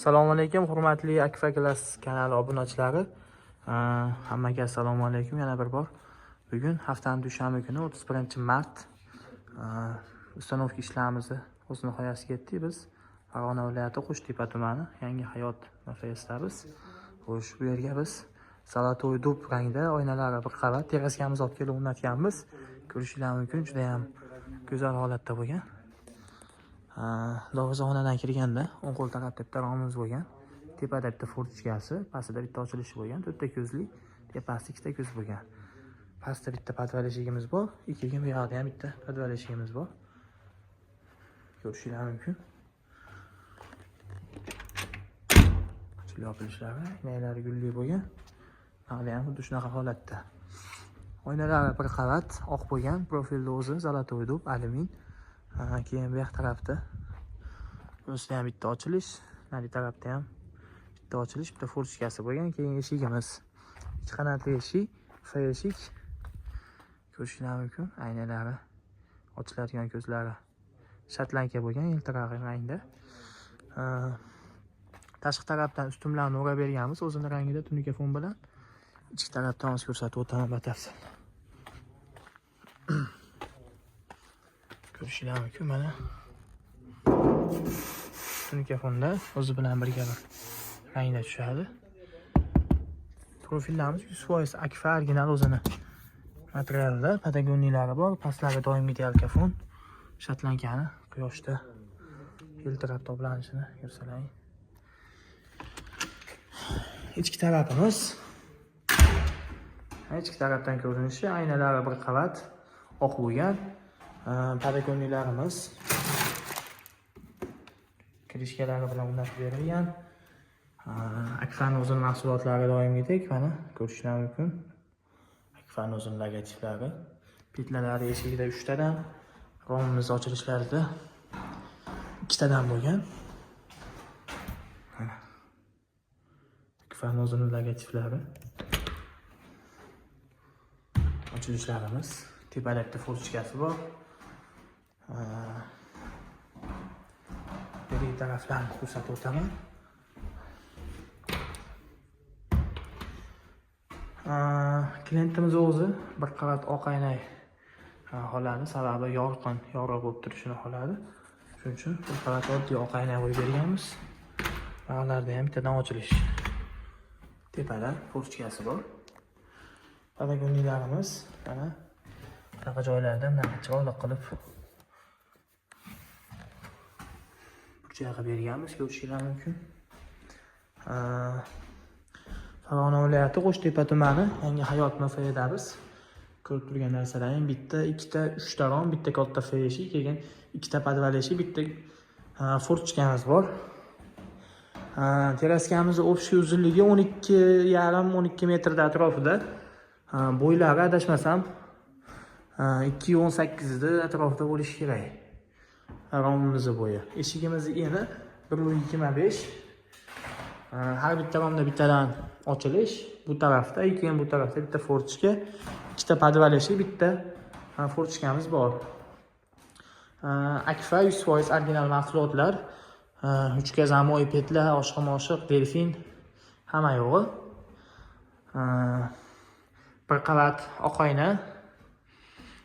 Assalomu alaykum, hurmatli Akfa Class kanali obunachilari. Hammaga assalomu alaykum yana bir bor. Bugun haftaning dushanba kuni 31-mart. Ustanovka ishlarimizni o'z nihoyasiga yetdik. Biz Farg'ona viloyati Qo'shtepa tumani Yangi hayot MFSdamiz. Xo'sh, bu yerga biz zolotoy dub rangda oynalari bir qavat teraskamiz olib kelib o'rnatganmiz. Ko'rishingiz mumkin, juda ham go'zal holatda bo'lgan. Darvozaxonadan kirganda o'ng qo'l tarafda bitta romimiz bo'lgan. Tepada bitta furtchkasi, pastida bitta ochilishi bo'lgan. To'rtta ko'zli, tepasida ikkita ko'z bo'lgan. Pastda bitta podval eshigimiz bor. Ikkiga bu yoqda ham bitta podval eshigimiz bor. Ko'rishingiz mumkin. Ochilib yopilishlari, oynalari gulli bo'lgan. Hali ham xuddi shunaqa holatda. Oynalari bir qavat, oq bo'lgan, profilda o'zi zolotoy dub, alyumin. Keyin bu yoq tarafda o'zida ham bitta ochilish, nari tarafda ham bitta ochilish, bitta furtchkasi bo'lgan. Keyin eshigimiz ikki qanotli eshik, F eshik. Ko'rishingiz mumkin, aynalari, ochiladigan ko'zlari shotlanka bo'lgan, yiltiroq rangda. Tashqi tarafdan ustunlarni o'rab berganmiz, o'zini rangida tunika fon bilan. Ichki tarafdan o'z ko'rsatib o'taman batafsil. Ko'rishingiz mumkin, mana tunika fonda o'zi bilan birga bir rangda tushadi. Profillarimiz 100% Akfa original o'zini materialda, patagonilari bor, pastlari doimiy dialka fon, shotlankani quyoshda yiltirab toblanishini ko'rsalang. Ichki tarafimiz, ichki tarafdan ko'rinishi, aynalari bir qavat oq bo'lgan. Patagoniylarimiz kirishkalari bilan o'rnatib berilgan. Akfa'ning o'zining mahsulotlari doimgidek, mana ko'rishingiz mumkin. Akfa'ning o'zining logotiplar. Petlalari eshigida 3 tadan, romimiz ochilishlarida 2 tadan bo'lgan. Akfa'ning o'zining logotiplari. Ochilishlarimiz, tepada bitta furtchkasi bor. Beri taraflarni ko'rsatib o'taman. Klientimiz o'zi bir qavat oq aynay xohladi, sababi yorqin, yorug' bo'lib turishini xohladi. Shuning uchun bir qavat oddiy oq aynay qo'yib berganmiz. Bag'larda ham bittadan ochilish. Tepada furtchkasi bor. Patagoniylarimiz mana bunaqa joylarda mana chiroyli qilib burchaga berganmiz, ko'rishingiz mumkin. Farg'ona viloyati Qo'shtepa tumani Yangi hayot MFdamiz. Ko'rib turgan narsalarning bitta, ikkita, 3 ta rom, bitta katta F eshik, keyin ikkita podval eshik, bitta furtchkamiz bor. Teraskamizni общий uzunligi 12,5-12 metrda atrofida. Bo'ylari adashmasam 2,18 atrofida bo'lishi kerak. Romimizning bo'yi. Eshigimizning eni 1,25. Har bitta romda bittadan ochilish, bu tarafda, keyin bu tarafda bitta furtchka, ikkita podval eshik, bitta furtchkamiz bor. Akfa 100% original mahsulotlar. 3 ga zamoy petlar, oshqomoshq, delfin hamma yo'g'i. Bir qavat oq oyna,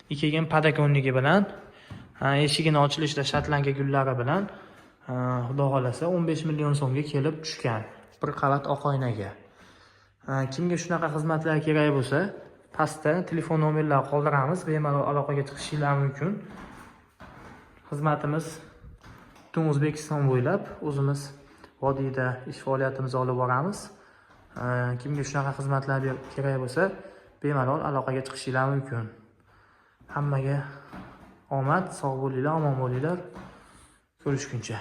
ikkiga patagonligi bilan, eshigini ochilishda shotlanka gullari bilan, xudo xolasa 15 million so'mga kelib tushgan bir qavat oq oynaga. Kimga shunaqa xizmatlar kerak bo'lsa, pastda telefon nomerlarini qoldiramiz, bemalol aloqaga chiqishingiz mumkin. Xizmatimiz butun O'zbekiston bo'ylab o'zimiz vodiyda ish faoliyatimizni olib boramiz. Kimga shunaqa xizmatlar kerak bo'lsa, bemalol aloqaga chiqishingiz mumkin. Hammaga omad, sog' bo'linglar, omon bo'linglar. Ko'rishguncha.